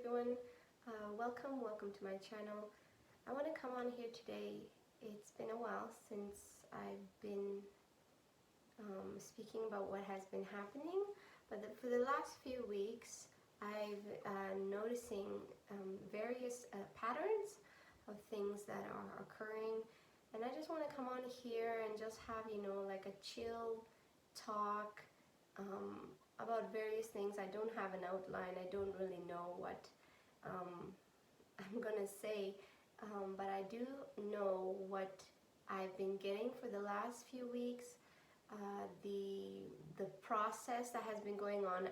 everyone. Welcome to my channel. I want to come on here today. It's been a while since I've been speaking about what has been happening, but for the last few weeks I've noticing various patterns of things that are occurring, and I just want to come on here and just have, like a chill talk about various things. I don't have an outline. I don't really know what I'm gonna say, but I do know what I've been getting for the last few weeks. The process that has been going on,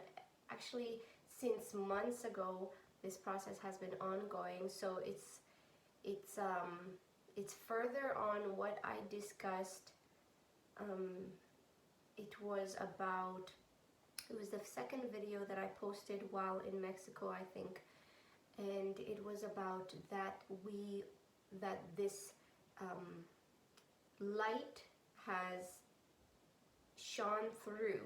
actually since months ago, this process has been ongoing. So it's further on what I discussed. It was the second video that I posted while in Mexico, I think, and it was about that this light has shone through,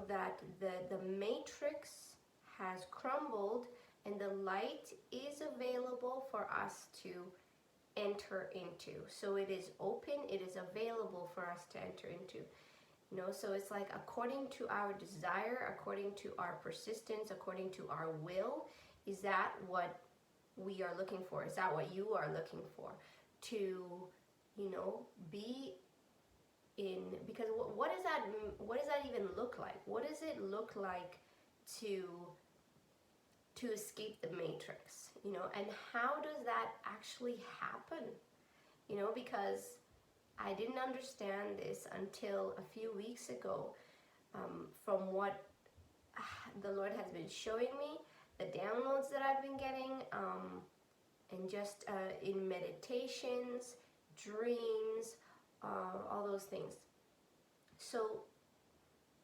that the matrix has crumbled and the light is available for us to enter into. So it is open, it is available for us to enter into. So it's like according to our desire, according to our persistence, according to our will. Is that what we are looking for? Is that what you are looking for? To, be in, because what does that even look like? What does it look like to escape the matrix? And how does that actually happen? Because I didn't understand this until a few weeks ago, from what the Lord has been showing me, the downloads that I've been getting, and just in meditations, dreams, all those things. So,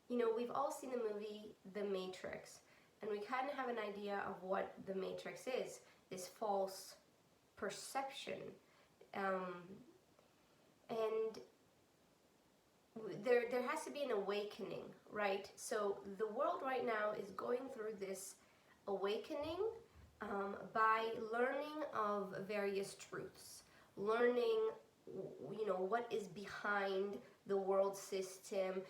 we've all seen the movie The Matrix, and we kind of have an idea of what the Matrix is, this false perception. And there has to be an awakening, right? So the world right now is going through this awakening by learning of various truths, learning, what is behind the world system.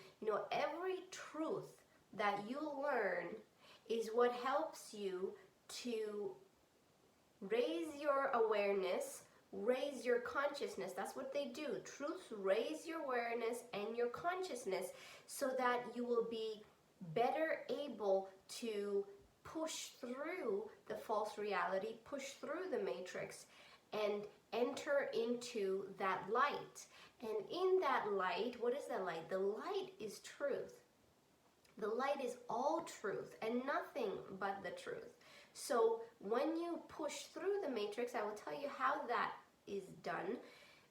Every truth that you learn is what helps you to raise your awareness, raise your consciousness. That's what they do. Truths raise your awareness and your consciousness so that you will be better able to push through the false reality, push through the matrix, and enter into that light. And in that light, what is that light? The light is truth. The light is all truth and nothing but the truth. So when you push through the matrix, I will tell you how that is done.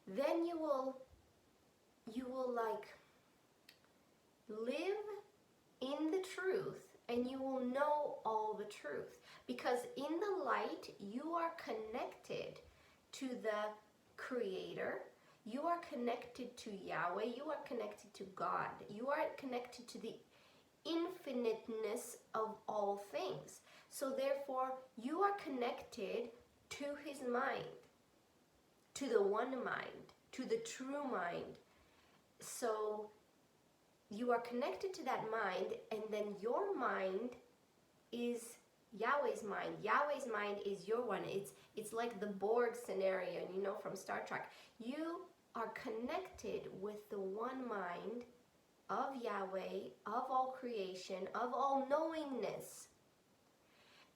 Then you will like live in the truth, and you will know all the truth. Because in the light, you are connected to the Creator. You are connected to Yahweh. You are connected to God. You are connected to the infiniteness of all things. So therefore, you are connected to His mind, to the one mind, to the true mind. So you are connected to that mind, and then your mind is Yahweh's mind. Yahweh's mind is your one. It's like the Borg scenario, from Star Trek. You are connected with the one mind of Yahweh, of all creation, of all knowingness.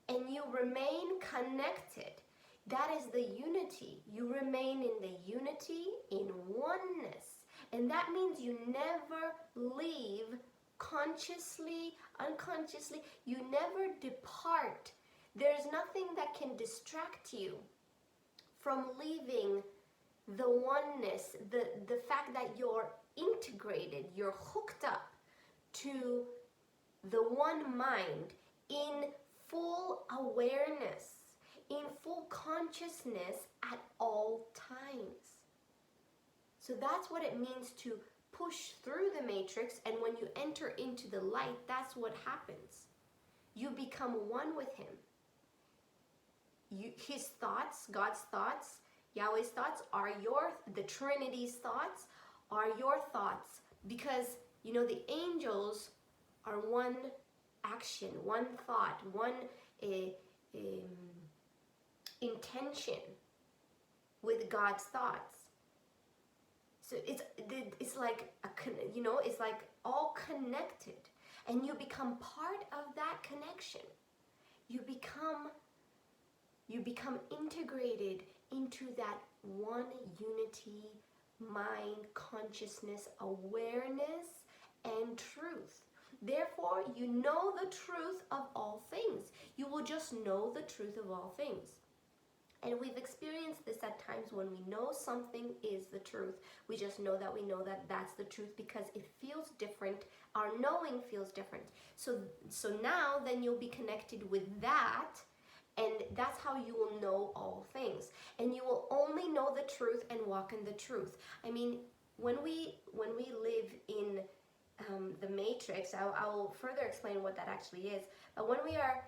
And you remain connected. That is the unity. You remain in the unity, in oneness. And that means you never leave consciously, unconsciously. You never depart. There's nothing that can distract you from leaving the oneness, the fact that you're integrated, you're hooked up to the one mind in full awareness, in full consciousness at all times. So that's what it means to push through the matrix, and when you enter into the light, that's what happens. You become one with Him. his thoughts, God's thoughts, Yahweh's thoughts are the Trinity's thoughts are your thoughts, because the angels are one action, one thought, one intention with God's thoughts. So it's like it's like all connected, and you become part of that connection. You become integrated into that one unity, mind, consciousness, awareness, and truth. Therefore, you know the truth of all things. You will just know the truth of all things. And we've experienced this at times when we know something is the truth. We just know that that's the truth because it feels different. Our knowing feels different. So now then you'll be connected with that, and that's how you will know all things. And you will only know the truth and walk in the truth. I mean, when we live in the matrix, I will further explain what that actually is. But when we are,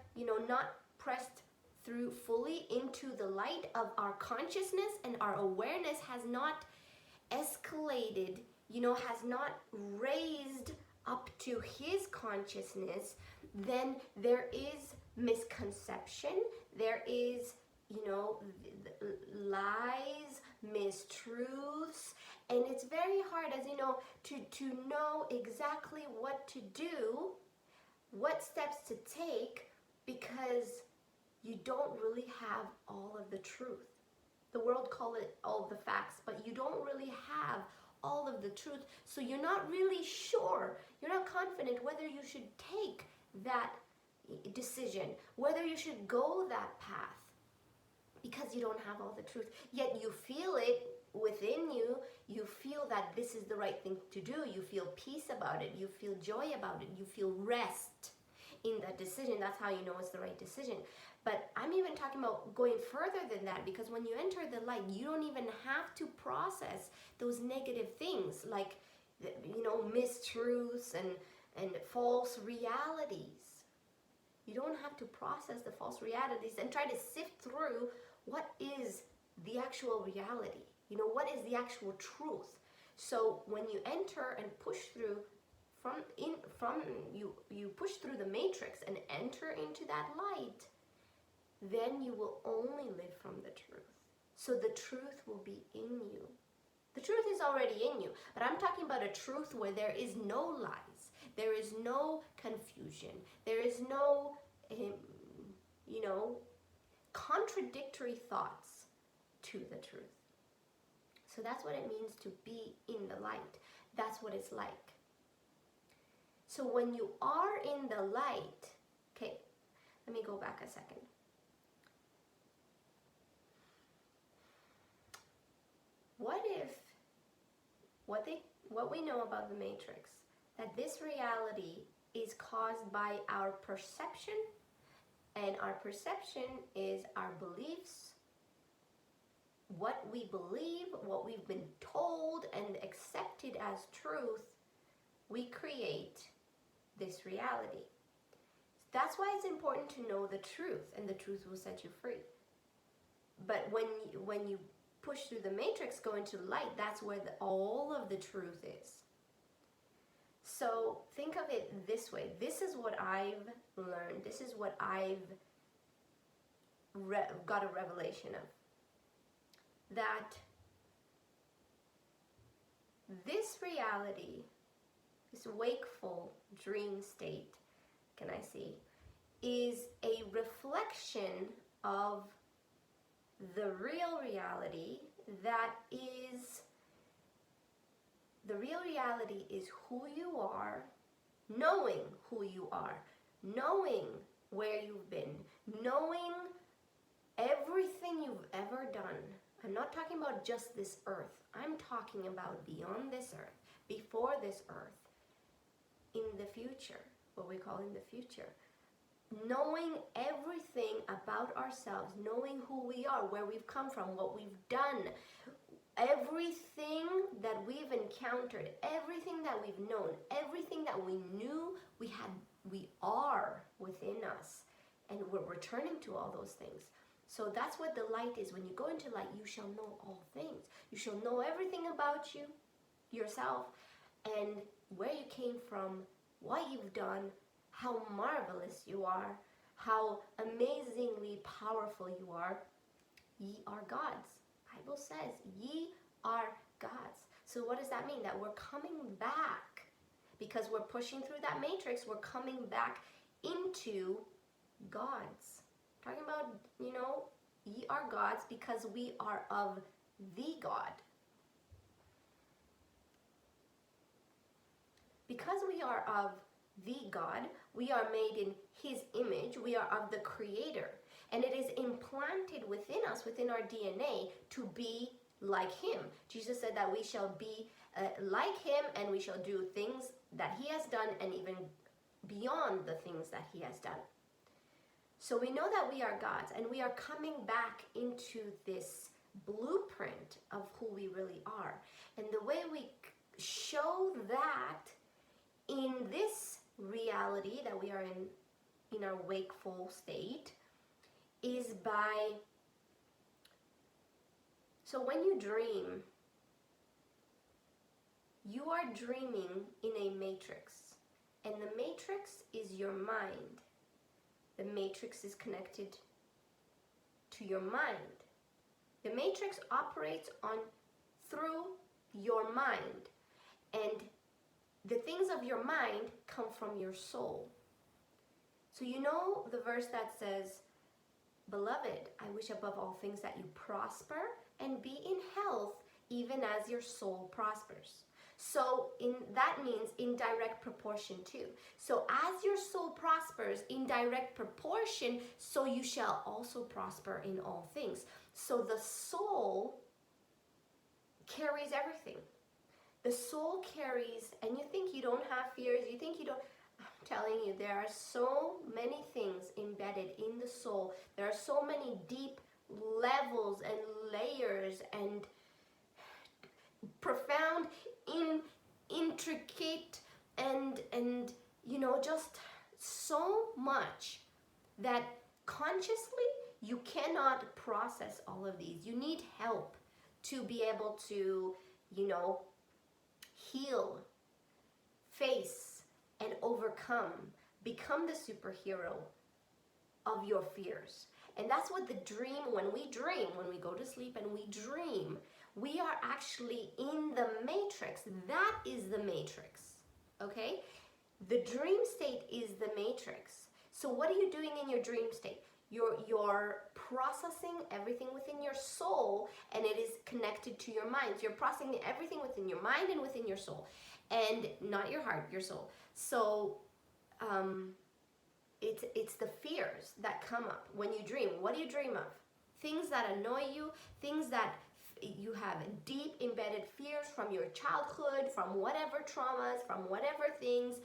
not pressed through fully into the light of our consciousness, and our awareness has not escalated, has not raised up to his consciousness, then there is misconception, there is, lies, mistruths, and it's very hard, as you know, to know exactly what to do, what steps to take, because you don't really have all of the truth. The world call it all the facts, but you don't really have all of the truth. So you're not really sure, you're not confident whether you should take that decision, whether you should go that path, because you don't have all the truth. Yet you feel it within you. You feel that this is the right thing to do. You feel peace about it. You feel joy about it. You feel rest in that decision. That's how you know it's the right decision. But I'm even talking about going further than that, because when you enter the light, you don't even have to process those negative things like, mistruths and false realities. You don't have to process the false realities and try to sift through what is the actual reality. What is the actual truth? So when you enter and push through you push through the matrix and enter into that light, then you will only live from the truth. So the truth will be in you. The truth is already in you, but I'm talking about a truth where there is no lies, there is no confusion, there is no, contradictory thoughts to the truth. So that's what it means to be in the light. That's what it's like. So when you are in the light, okay, let me go back a second. What if what we know about the matrix, that this reality is caused by our perception, and our perception is our beliefs, what we believe, what we've been told and accepted as truth, we create this reality. That's why it's important to know the truth, and the truth will set you free. But when you push through the matrix, go into light, that's where all of the truth is. So think of it this way. This is what I've learned. This is what I've got a revelation of. That this reality, this wakeful dream state, can I see, is a reflection of the real reality. That is, the real reality is who you are, knowing who you are, knowing where you've been, knowing everything you've ever done. I'm not talking about just this earth. I'm talking about beyond this earth, before this earth, in the future, what we call in the future. Knowing everything about ourselves, knowing who we are, where we've come from, what we've done, everything that we've encountered, everything that we've known, everything that we knew we are within us, and we're returning to all those things. So that's what the light is. When you go into light, you shall know all things. You shall know everything about you, yourself, and where you came from, what you've done, how marvelous you are, how amazingly powerful you are. Ye are gods. Bible says, ye are gods. So what does that mean? That we're coming back, because we're pushing through that matrix, we're coming back into gods. Talking about, ye are gods because we are of the God. Because we are of the God, we are made in his image, we are of the Creator. And it is implanted within us, within our DNA, to be like him. Jesus said that we shall be like him, and we shall do things that he has done, and even beyond the things that he has done. So we know that we are gods, and we are coming back into this blueprint of who we really are. And the way we show that in this reality that we are in our wakeful state, is by, so when you dream, you are dreaming in a matrix, and the matrix is your mind. The matrix is connected to your mind. The matrix operates through your mind, and the things of your mind come from your soul. So you know the verse that says, "Beloved, I wish above all things that you prosper and be in health, even as your soul prospers." So that means in direct proportion too. So as your soul prospers in direct proportion, so you shall also prosper in all things. So the soul carries everything. The soul carries, and you think you don't have fears, you think you don't, I'm telling you, there are so many things embedded in the soul. There are so many deep levels and layers and profound, intricate, and just so much that consciously you cannot process all of these. You need help to be able to, heal, face, and overcome, become the superhero of your fears. And that's what the dream, when we go to sleep and we dream, we are actually in the matrix. That is the matrix, okay? The dream state is the matrix. So what are you doing in your dream state? You're processing everything within your soul, and it is connected to your mind. So you're processing everything within your mind and within your soul, and not your heart, your soul. So it's the fears that come up when you dream. What do you dream of? Things that annoy you, things that you have deep embedded fears from your childhood, from whatever traumas, from whatever things.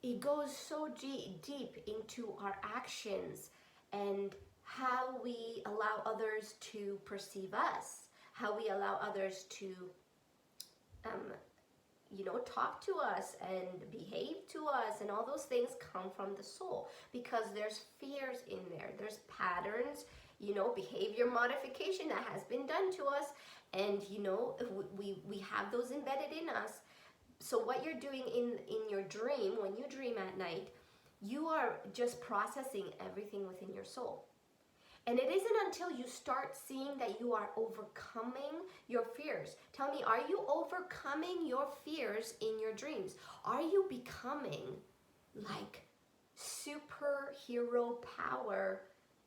It goes so deep into our actions and how we allow others to perceive us, how we allow others to talk to us and behave to us, and all those things come from the soul, because there's fears in there, there's patterns, behavior modification that has been done to us, and we have those embedded in us. So what you're doing in your dream, when you dream at night, you are just processing everything within your soul. And it isn't until you start seeing that you are overcoming your fears. Tell me, are you overcoming your fears in your dreams? Are you becoming like superhero power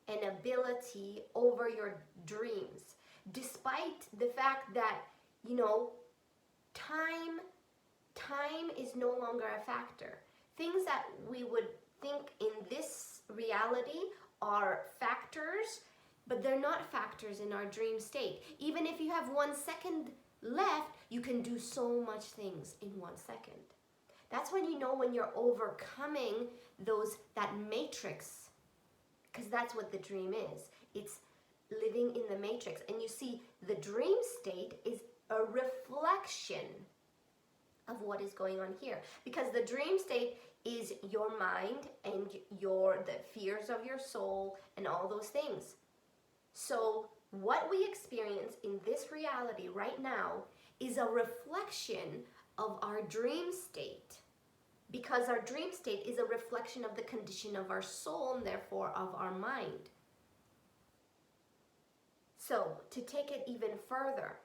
and ability over your dreams? Despite the fact that, time is no longer a factor. Things that we would think in this reality are factors, but they're not factors in our dream state. Even if you have 1 second left, you can do so much things in 1 second. That's when when you're overcoming that matrix, because that's what the dream is. It's living in the matrix. And you see, the dream state is a reflection of what is going on here, because the dream state is your mind and the fears of your soul and all those things. So what we experience in this reality right now is a reflection of our dream state, because our dream state is a reflection of the condition of our soul and therefore of our mind. So to take it even further,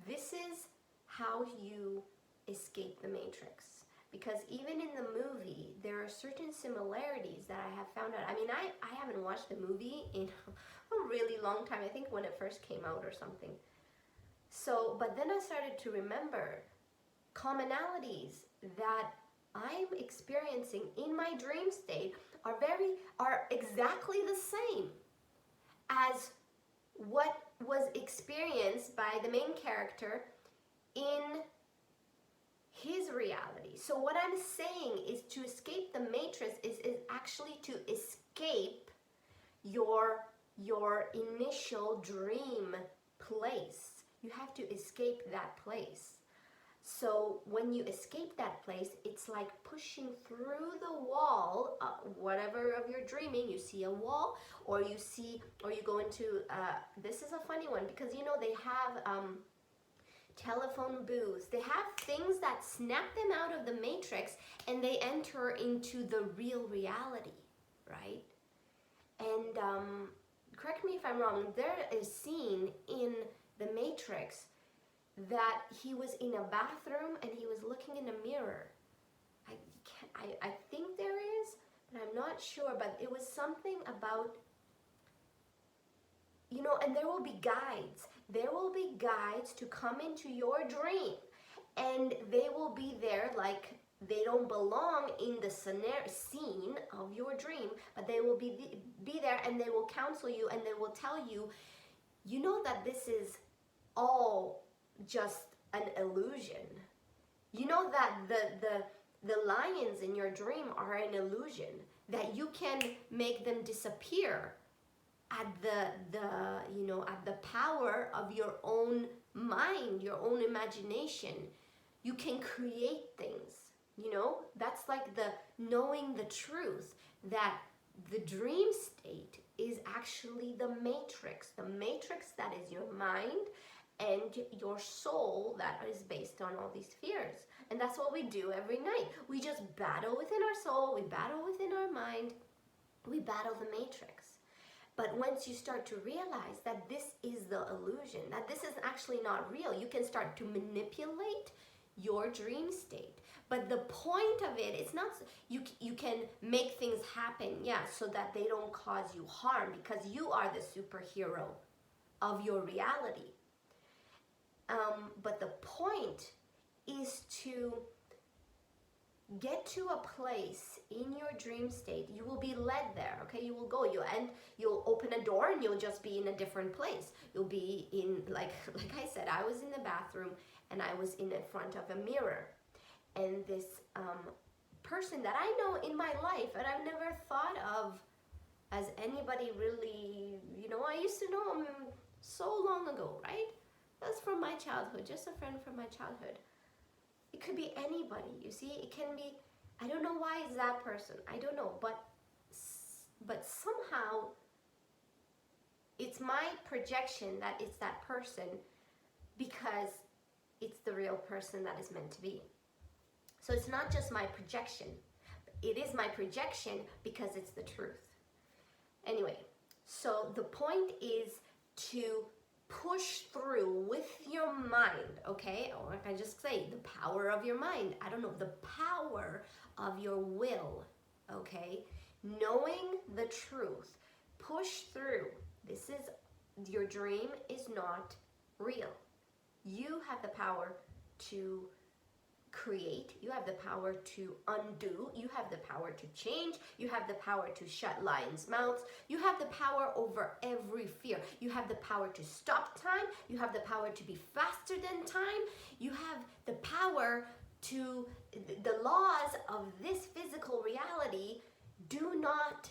this is how you escape the matrix. Because even in the movie, there are certain similarities that I have found out. I mean, I haven't watched the movie in a really long time. I think when it first came out or something. So, but then I started to remember commonalities that I'm experiencing in my dream state are exactly the same as what was experienced by the main character in his reality. So what I'm saying is, to escape the matrix is actually to escape your initial dream place. You have to escape that place. So when you escape that place, it's like pushing through the wall, whatever of your dreaming. You see a wall, or you go into, this is a funny one, because you know they have telephone booths. They have things that snap them out of the matrix and they enter into the real reality, right? And correct me if I'm wrong, there is a scene in the Matrix that he was in a bathroom and he was looking in a mirror. I think there is, but I'm not sure, but it was something about, you know, and there will be guides. There will be guides to come into your dream, and they will be there like they don't belong in the scene of your dream, but they will be there, and they will counsel you, and they will tell you, you know that this is all just an illusion. You know that the lions in your dream are an illusion, that you can make them disappear at the power of your own mind, your own imagination. You can create things, you know. That's like the knowing the truth, that the dream state is actually the matrix that is your mind and your soul that is based on all these fears. And that's what we do every night. We just battle within our soul, we battle within our mind, we battle the matrix. But once you start to realize that this is the illusion, that this is actually not real, you can start to manipulate your dream state. But the point of it, it's not, you can make things happen, yeah, so that they don't cause you harm, because you are the superhero of your reality. But the point is to get to a place in your dream state. You will be led there, okay? You will go, you'll open a door and you'll just be in a different place. You'll be in, like I said, I was in the bathroom and I was in front of a mirror. And this person that I know in my life, and I've never thought of as anybody really, you know, I used to know him so long ago, right? That's from my childhood, just a friend from my childhood. It could be anybody, you see. It can be, I don't know why it's that person. I don't know, but somehow it's my projection that it's that person, because it's the real person that is meant to be. So it's not just my projection. It is my projection because it's the truth. Anyway, so the point is to push through with your mind, okay? Or I can just say the power of your mind. I don't know, the power of your will, okay? Knowing the truth. Push through. This is, your dream is not real. You have the power to create, you have the power to undo, you have the power to change, you have the power to shut lions' mouths, you have the power over every fear, you have the power to stop time, you have the power to be faster than time, you have the power to, the laws of this physical reality do not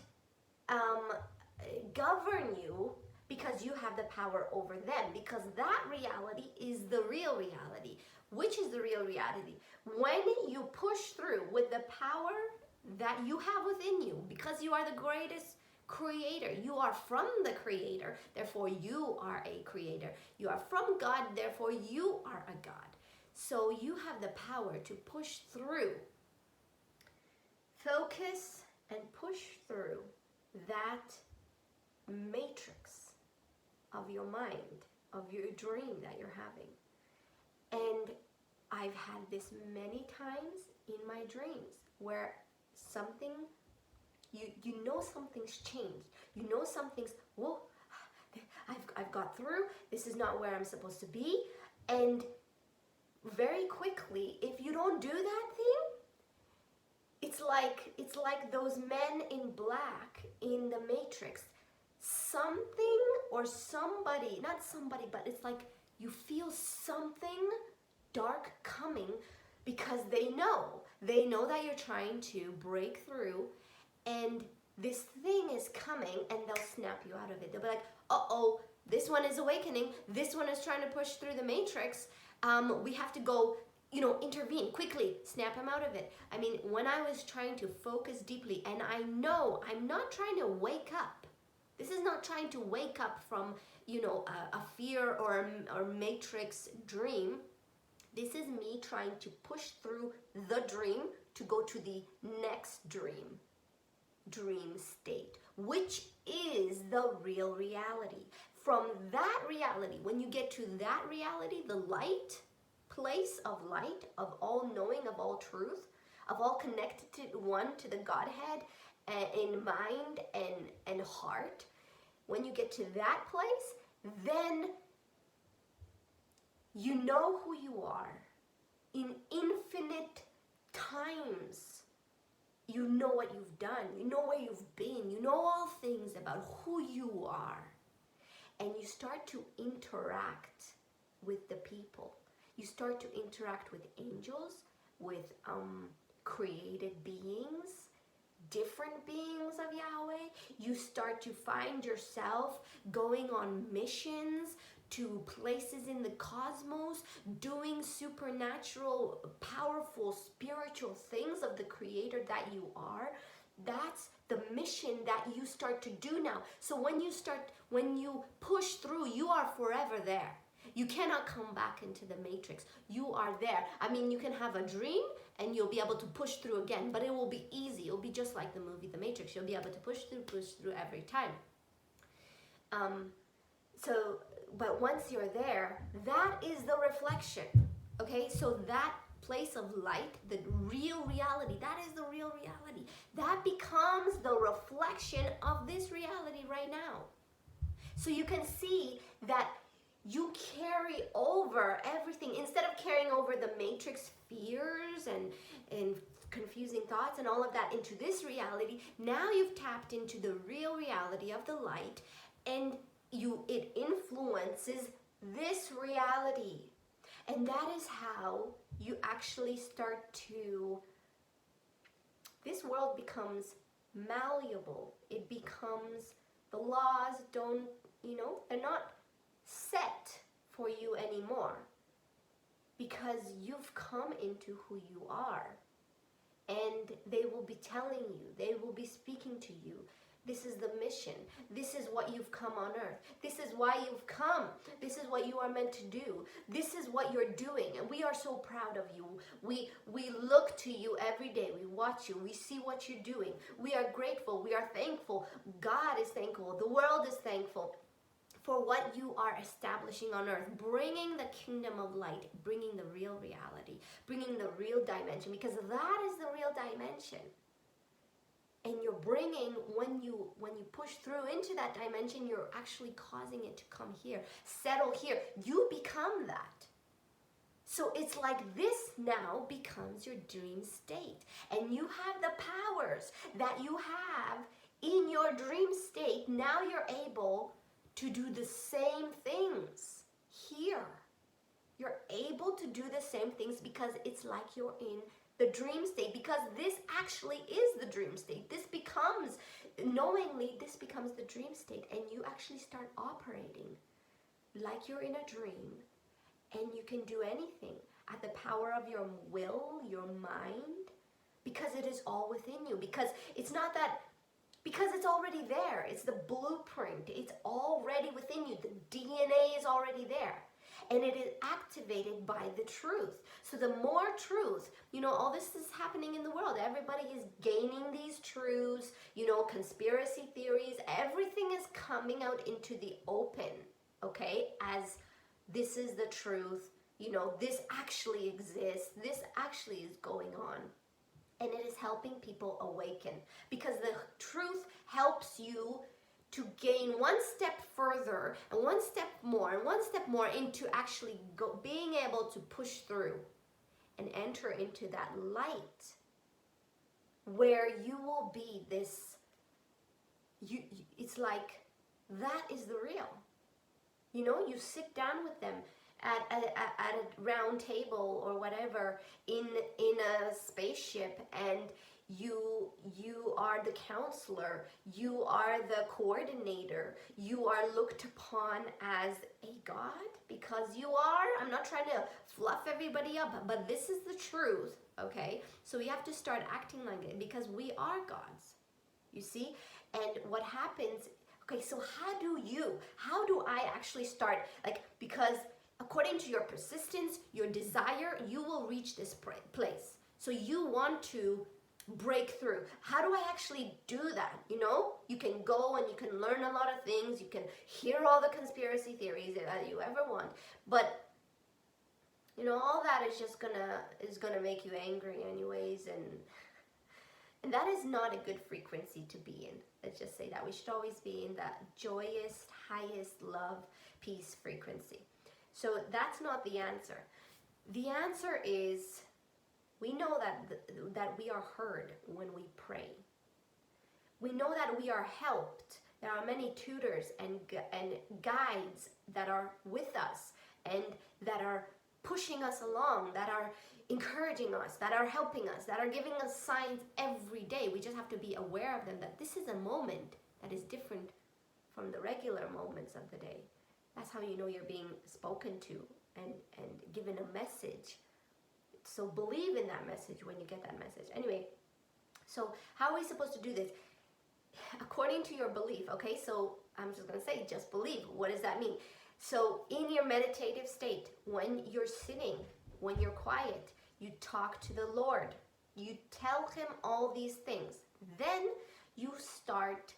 govern you, because you have the power over them, because that reality is the real reality. Which is the real reality? When you push through with the power that you have within you, because you are the greatest creator. You are from the creator, therefore you are a creator. You are from God, therefore you are a God. So you have the power to push through. Focus and push through that matrix of your mind, of your dream that you're having. And I've had this many times in my dreams where something, you know something's changed. You know something's, whoa, I've got through. This is not where I'm supposed to be. And very quickly, if you don't do that thing, it's like those men in black in the Matrix. Something or somebody, not somebody, but it's like you feel something dark coming because they know that you're trying to break through, and this thing is coming, and they'll snap you out of it. They'll be like, uh-oh, this one is awakening, this one is trying to push through the Matrix, we have to go, intervene quickly, snap him out of it. I mean, when I was trying to focus deeply, and I know I'm not trying to wake up. This is not trying to wake up from, a fear or Matrix dream. This is me trying to push through the dream to go to the next dream state, which is the real reality. From that reality, when you get to that reality, the light, place of light, of all knowing, of all truth, of all connected to one, to the Godhead, in mind and heart, when you get to that place, then you know who you are. In infinite times, you know what you've done, you know where you've been, you know all things about who you are. And you start to interact with the people. You start to interact with angels, with created beings, different beings of Yahweh. You start to find yourself going on missions to places in the cosmos, doing supernatural, powerful, spiritual things of the Creator that you are. That's the mission that you start to do now. So when you push through, you are forever there. You cannot come back into the Matrix. You are there. I mean, you can have a dream and you'll be able to push through again, but it will be easy. It'll be just like the movie The Matrix. You'll be able to push through every time. But once you're there, that is the reflection. Okay, so that place of light, the real reality, that is the real reality. That becomes the reflection of this reality right now. So you can see that you carry over everything. Instead of carrying over the Matrix fears and confusing thoughts and all of that into this reality, now you've tapped into the real reality of the light, and it influences this reality. And that is how you actually start to, this world becomes malleable. It becomes, the laws don't, they're not set for you anymore, because you've come into who you are, and they will be telling you, they will be speaking to you. This is the mission. This is what you've come on earth. This is why you've come. This is what you are meant to do. This is what you're doing, and we are so proud of you. We look to you every day. We watch you. We see what you're doing. We are grateful. We are thankful. God is thankful. The world is thankful for what you are establishing on earth, bringing the kingdom of light, bringing the real reality, bringing the real dimension, because that is the real dimension. And you're bringing, when you push through into that dimension, you're actually causing it to come here, settle here. You become that. So it's like this now becomes your dream state. And you have the powers that you have in your dream state. Now you're able to do the same things here. You're able to do the same things because it's like you're in the dream state, because this actually is the dream state. This becomes, knowingly, this becomes the dream state, and you actually start operating like you're in a dream, and you can do anything at the power of your will, your mind, because it is all within you. Because it's not that Because it's already there. It's the blueprint. It's already within you. The DNA is already there. And it is activated by the truth. So the more truth, all this is happening in the world. Everybody is gaining these truths, conspiracy theories. Everything is coming out into the open, okay? As this is the truth. This actually exists. This actually is going on. And it is helping people awaken, because the truth helps you to gain one step further and one step more and one step more into actually being able to push through and enter into that light where you will be this, it's like that is the real. You sit down with them at a round table or whatever in a spaceship, and you are the counselor, you are the coordinator, you are looked upon as a god, because you are. I'm not trying to fluff everybody up, but this is the truth, okay? So we have to start acting like it, because we are gods, you see? And what happens, okay, so how do I actually start, because according to your persistence, your desire, you will reach this place. So you want to break through. How do I actually do that? You can go and you can learn a lot of things. You can hear all the conspiracy theories that you ever want. But, all that is just gonna make you angry anyways. And that is not a good frequency to be in. Let's just say that. We should always be in that joyous, highest love, peace frequency. So that's not the answer. The answer is, we know that we are heard when we pray. We know that we are helped. There are many tutors and guides that are with us and that are pushing us along, that are encouraging us, that are helping us, that are giving us signs every day. We just have to be aware of them, that this is a moment that is different from the regular moments of the day. That's how you know you're being spoken to and given a message. So believe in that message when you get that message. Anyway, so how are we supposed to do this? According to your belief, okay? So I'm just going to say, just believe. What does that mean? So in your meditative state, when you're sitting, when you're quiet, you talk to the Lord. You tell him all these things. Then you start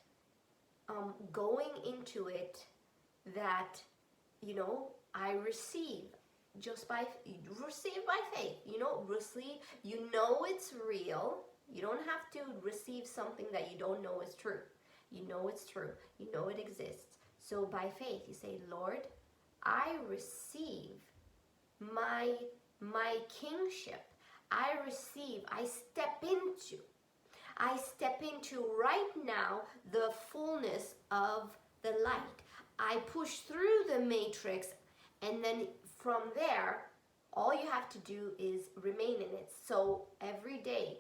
going into it that, I receive just receive by faith, receive, it's real. You don't have to receive something that you don't know is true. You know it's true. You know it exists. So by faith, you say, Lord, I receive my kingship. I step into right now the fullness of the light. I push through the matrix, and then from there, all you have to do is remain in it. So every day,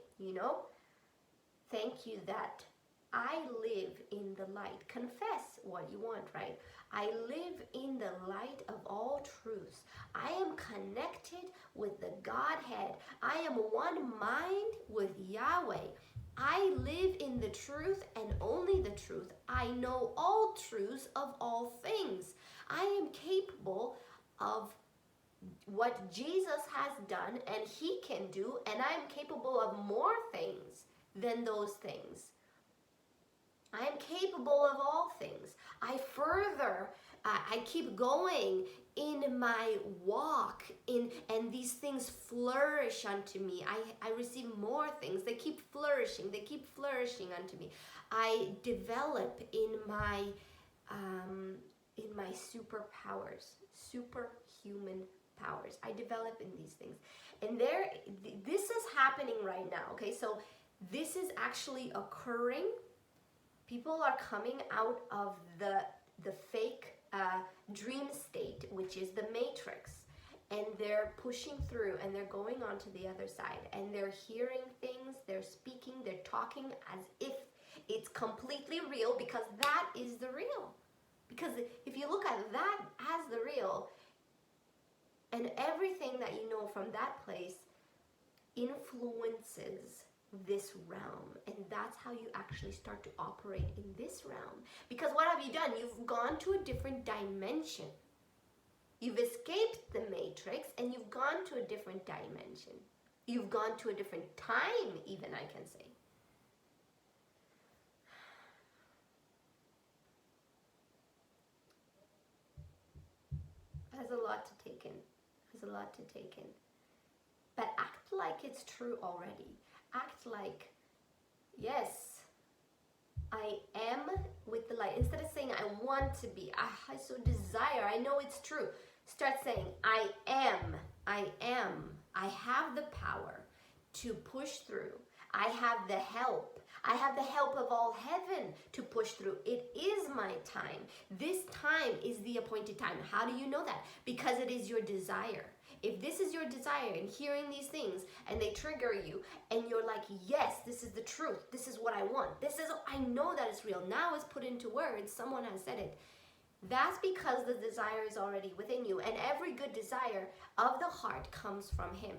thank you that I live in the light. Confess what you want, right? I live in the light of all truths. I am connected with the Godhead. I am one mind with Yahweh. I live in the truth and only the truth. I know all truths of all things. I am capable of what Jesus has done and he can do, and I am capable of more things than those things. I am capable of all things. I keep going in my walk, and these things flourish unto me. I receive more things. They keep flourishing unto me. I develop in my superpowers, superhuman powers. I develop in these things. And this is happening right now, okay? So this is actually occurring. People are coming out of the fake dream state, which is the matrix, and they're pushing through and they're going on to the other side, and they're hearing things, they're speaking, they're talking as if it's completely real, because that is the real. Because if you look at that as the real, and everything that you know from that place influences this realm, and that's how you actually start to operate in this realm. Because what have you done? You've gone to a different dimension. You've escaped the matrix and you've gone to a different dimension. You've gone to a different time, even, I can say. There's a lot to take in. There's a lot to take in. But act like it's true already. Act like, yes, I am with the light. Instead of saying, I want to be, I so desire, I know it's true. Start saying, I am, I have the power to push through. I have the help. I have the help of all heaven to push through. It is my time. This time is the appointed time. How do you know that? Because it is your desire. If this is your desire and hearing these things and they trigger you and you're like, yes, this is the truth. This is what I want. I know that it's real. Now it's put into words. Someone has said it. That's because the desire is already within you. And every good desire of the heart comes from him.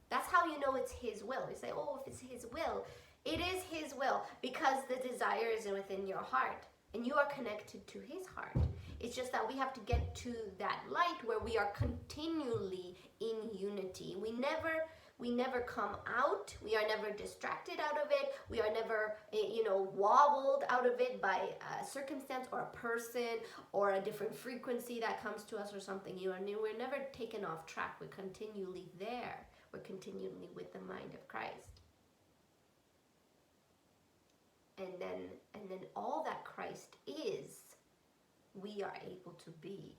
That's how you know it's his will. You say, oh, if it's his will. It is his will because the desire is within your heart. And you are connected to his heart. It's just that we have to get to that light where we are continually in unity. We never come out. We are never distracted out of it. We are never, wobbled out of it by a circumstance or a person or a different frequency that comes to us or something. We're never taken off track. We're continually there. We're continually with the mind of Christ. And then all that Christ is, we are able to be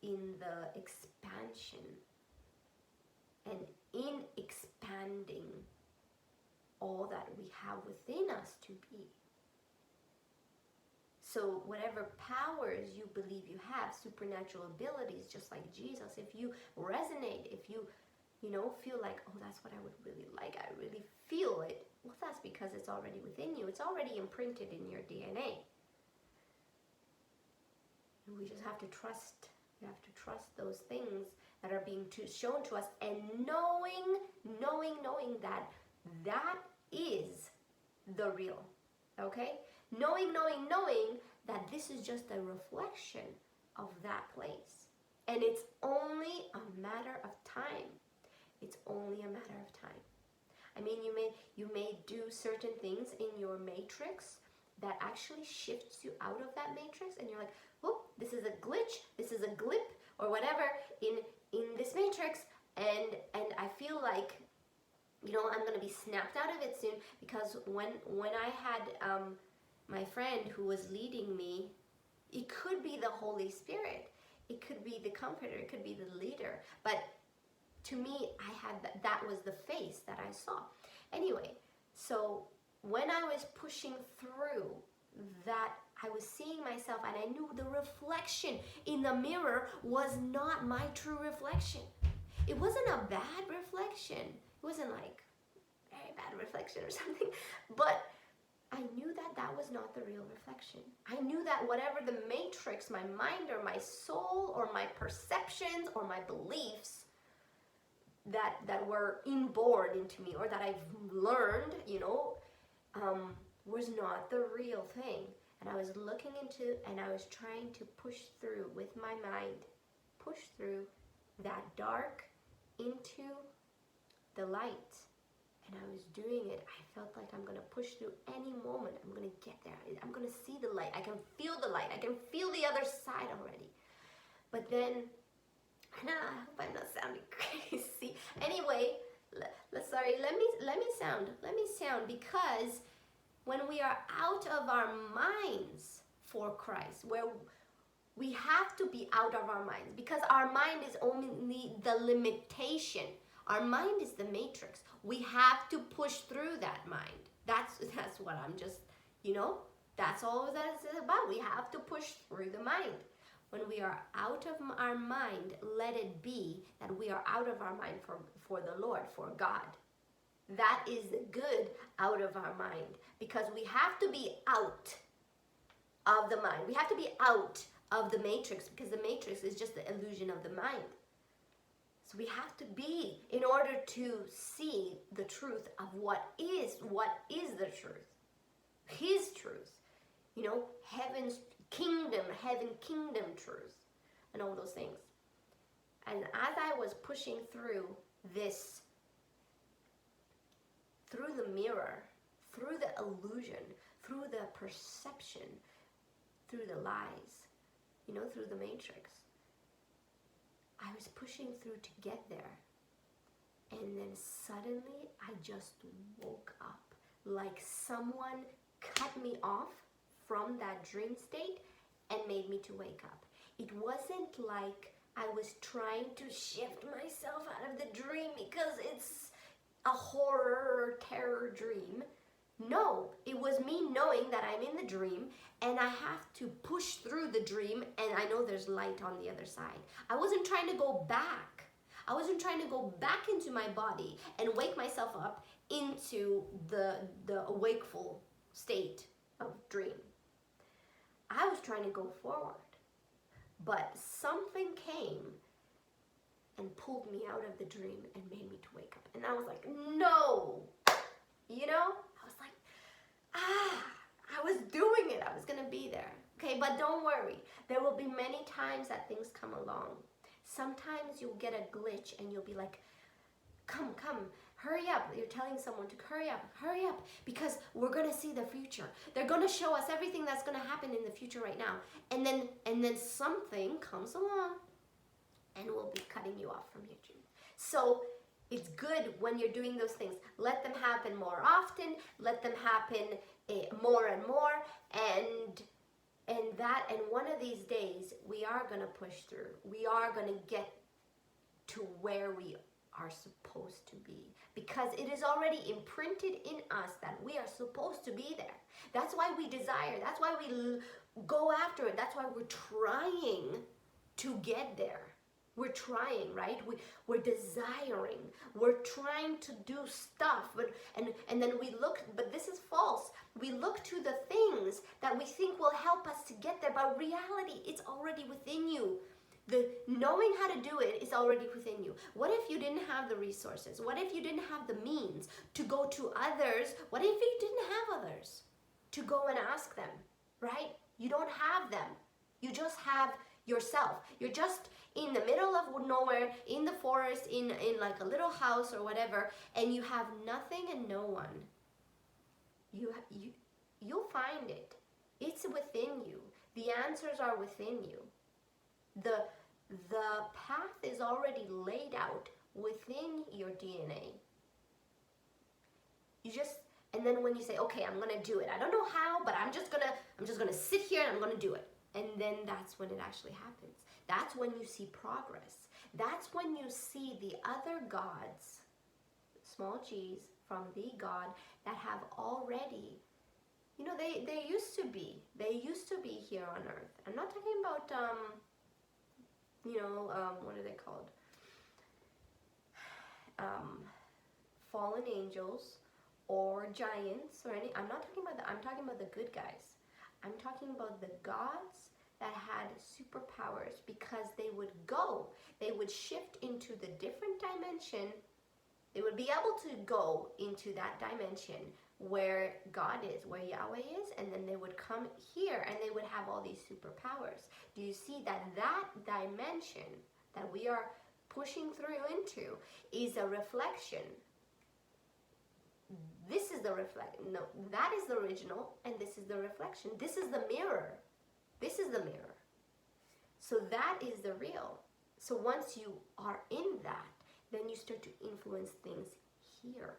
in the expansion and in expanding all that we have within us to be. So whatever powers you believe you have, supernatural abilities, just like Jesus, if you resonate, if you feel like, oh, that's what I would really like, I really feel it, well, that's because it's already within you. It's already imprinted in your DNA. And we just have to trust. We have to trust those things that are being shown to us, and knowing that is the real. Okay? Knowing that this is just a reflection of that place. And it's only a matter of time. It's only a matter of time. I mean, you may do certain things in your matrix that actually shifts you out of that matrix, and you're like, oh, this is a glitch, this is a glip, or whatever in this matrix, and I feel like, I'm gonna be snapped out of it soon, because when I had my friend who was leading me, it could be the Holy Spirit, it could be the comforter, it could be the leader, but to me, I had that was the face that I saw. Anyway, so when I was pushing through that, I was seeing myself, and I knew the reflection in the mirror was not my true reflection. It wasn't a bad reflection. It wasn't like very bad reflection or something, but I knew that was not the real reflection. I knew that whatever the matrix, my mind or my soul or my perceptions or my beliefs that were inborn into me, or that I've learned, was not the real thing. And I was looking into, and I was trying to push through with my mind, push through that dark into the light. And I was doing it. I felt like I'm going to push through any moment. I'm going to get there. I'm going to see the light. I can feel the light. I can feel the other side already. But then, I hope I'm not sounding crazy. Anyway, let me sound, because when we are out of our minds for Christ, where we have to be out of our minds, because our mind is only the limitation. Our mind is the matrix. We have to push through that mind. That's what I'm just, that's all that it's about. We have to push through the mind. When we are out of our mind, let it be that we are out of our mind for the Lord, for God. That is the good out of our mind, because we have to be out of the mind. We have to be out of the matrix, because the matrix is just the illusion of the mind. So we have to be, in order to see the truth of what is the truth. His truth. You know, heaven kingdom truth. And all those things. And as I was pushing through this, through the mirror, through the illusion, through the perception, through the lies, you know, through the matrix, I was pushing through to get there. And then suddenly I just woke up, like someone cut me off from that dream state and made me to wake up. It wasn't like I was trying to shift myself out of the dream because it's a horror, terror dream. No, it was me knowing that I'm in the dream and I have to push through the dream, and I know there's light on the other side. I wasn't trying to go back. I wasn't trying to go back into my body and wake myself up into the wakeful state of dream. I was trying to go forward. But something came and pulled me out of the dream and made me to wake up. And I was like, no. You know? I was like, I was doing it. I was going to be there. Okay, but don't worry. There will be many times that things come along. Sometimes you'll get a glitch and you'll be like, come, hurry up. You're telling someone to hurry up, because we're going to see the future. They're going to show us everything that's going to happen in the future right now. And then something comes along and will be cutting you off from your dream. So it's good when you're doing those things. Let them happen more often. Let them happen more and more. And one of these days, we are going to push through. We are going to get to where we are supposed to be, because it is already imprinted in us that we are supposed to be there. That's why we desire. That's why we go after it. That's why we're trying to get there. We're trying, right? We're desiring. We're trying to do stuff, and then we look, but this is false. We look to the things that we think will help us to get there, but reality, it's already within you. The knowing how to do it is already within you. What if you didn't have the resources? What if you didn't have the means to go to others? What if you didn't have others to go and ask them, right? You don't have them. You just have yourself. You're just in the middle of nowhere, in the forest, in like a little house or whatever, and you have nothing and no one. You'll find it. It's within you. The answers are within you. The path is already laid out within your DNA. And then when you say, okay, I'm gonna do it. I don't know how, but I'm just gonna sit here and I'm gonna do it. And then that's when it actually happens. That's when you see progress. That's when you see the other gods, small g's, from the God that have already, you know, they used to be here on earth. I'm not talking about, what are they called? Fallen angels or giants or any. I'm not talking about that. I'm talking about the good guys. I'm talking about the gods that had superpowers, because they would shift into the different dimension. They would be able to go into that dimension where God is, where Yahweh is, and then they would come here and they would have all these superpowers. Do you see that dimension that we are pushing through into is a reflection? This is the reflection. No, that is the original, and this is the reflection. This is the mirror. This is the mirror. So that is the real. So once you are in that, then you start to influence things here,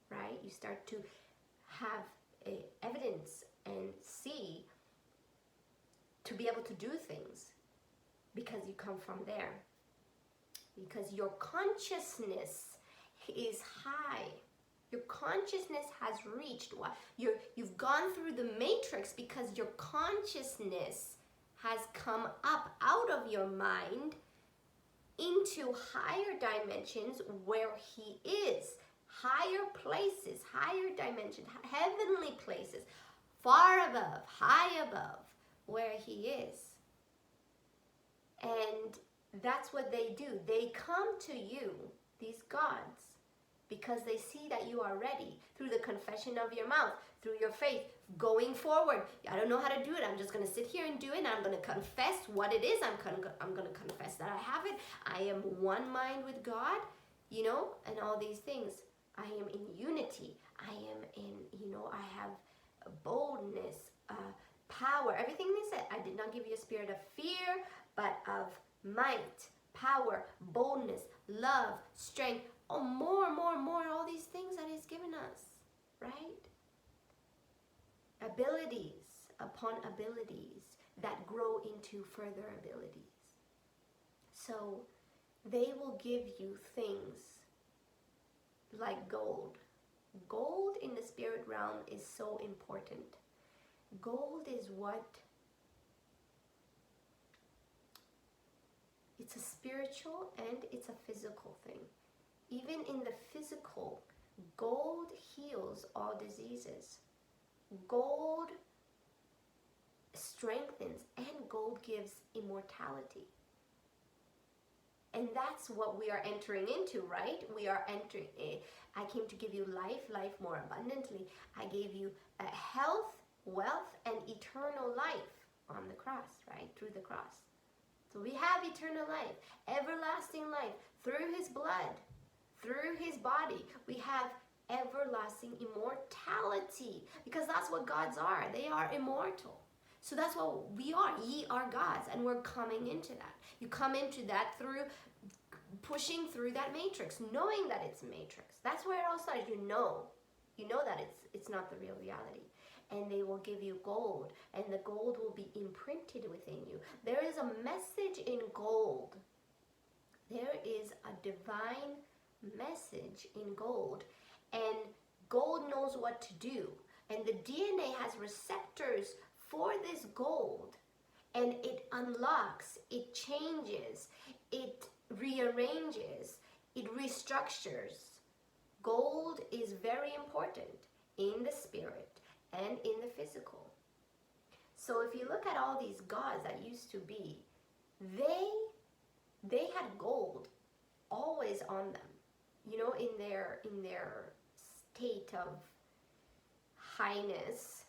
right? You start to have evidence and see, to be able to do things, because you come from there. Because your consciousness is high. Your consciousness has reached, you've gone through the matrix because your consciousness has come up out of your mind into higher dimensions where he is. Higher places, higher dimensions, heavenly places, far above, high above where he is. And that's what they do. They come to you, these gods, because they see that you are ready through the confession of your mouth, through your faith, going forward. I don't know how to do it. I'm just going to sit here and do it. And I'm going to confess what it is. I'm going to confess that I have it. I am one mind with God, you know, and all these things. I am in unity. I am in, you know, I have boldness, power, everything they said. I did not give you a spirit of fear, but of might, power, boldness, love, strength. Oh, more, all these things that He's given us, right? Abilities upon abilities that grow into further abilities. So they will give you things like gold. Gold in the spirit realm is so important. Gold is what? It's a spiritual and it's a physical thing. Even in the physical, gold heals all diseases. Gold strengthens, and gold gives immortality. And that's what we are entering into, right? We are entering, I came to give you life more abundantly. I gave you health, wealth, and eternal life on the cross, right? Through the cross. So we have eternal life, everlasting life, through His blood, through His body. We have everlasting immortality, because that's what gods are. They are immortal. So that's what we are. Ye are gods, and we're coming into that. You come into that through pushing through that matrix, knowing that it's a matrix. That's where it all started. You know that it's not the real reality. And they will give you gold, and the gold will be imprinted within you. There is a message in gold. There is a divine message in gold, and gold knows what to do. And the DNA has receptors for this gold, and it unlocks, it changes, it rearranges, it restructures. Gold is very important in the spirit and in the physical. So if you look at all these gods that used to be, they had gold always on them. You know, in their state of highness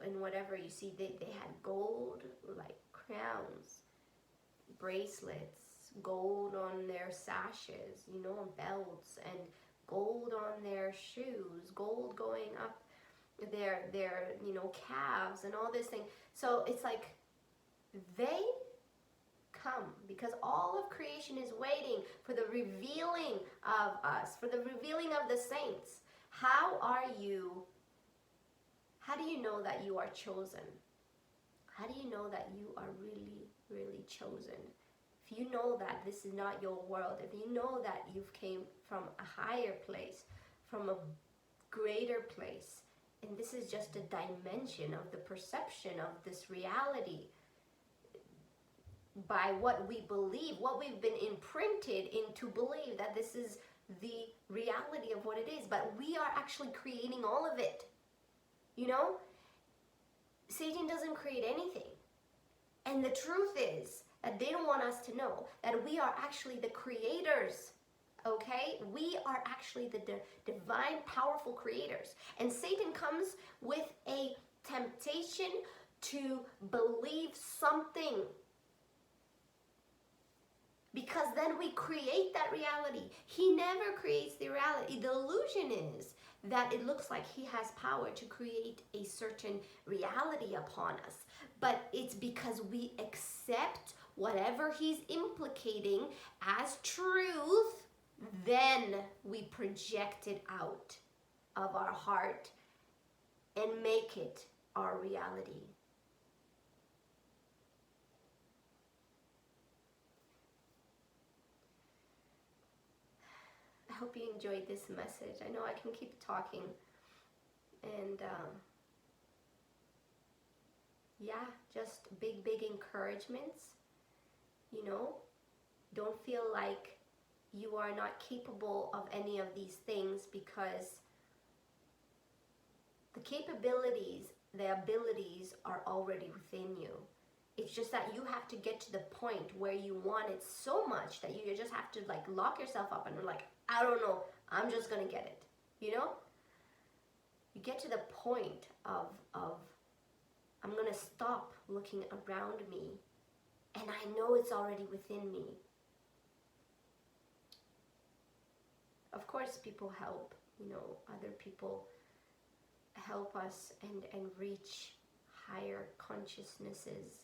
and whatever, you see, they had gold, like crowns, bracelets, gold on their sashes, you know, belts, and gold on their shoes, gold going up their you know, calves and all this thing. So it's like they come because all of creation is waiting for the revealing of us, for the revealing of the saints. How do you know that you are chosen? How do you know that you are really, really chosen? If you know that this is not your world, if you know that you've came from a higher place, from a greater place, and this is just a dimension of the perception of this reality by what we believe, what we've been imprinted into believe that this is the reality of what it is, but we are actually creating all of it. You know, Satan doesn't create anything. And the truth is that they don't want us to know that we are actually the creators. Okay? We are actually the divine, powerful creators. And Satan comes with a temptation to believe something, because then we create that reality. He never creates the reality. The illusion is that it looks like he has power to create a certain reality upon us. But it's because we accept whatever he's implicating as truth, then we project it out of our heart and make it our reality. I hope you enjoyed this message. I know I can keep talking. And yeah, just big encouragements. You know, don't feel like you are not capable of any of these things, because the capabilities, the abilities are already within you. It's just that you have to get to the point where you want it so much that you just have to like lock yourself up and like, I don't know, I'm just gonna get it. You know? You get to the point of I'm gonna stop looking around me and I know it's already within me. Of course, people help, you know, other people help us and reach higher consciousnesses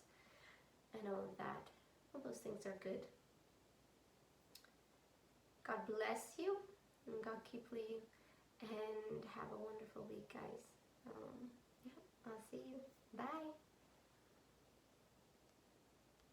and all of that. All those things are good. God bless you and God keep you and have a wonderful week, guys. Yeah, I'll see you. Bye.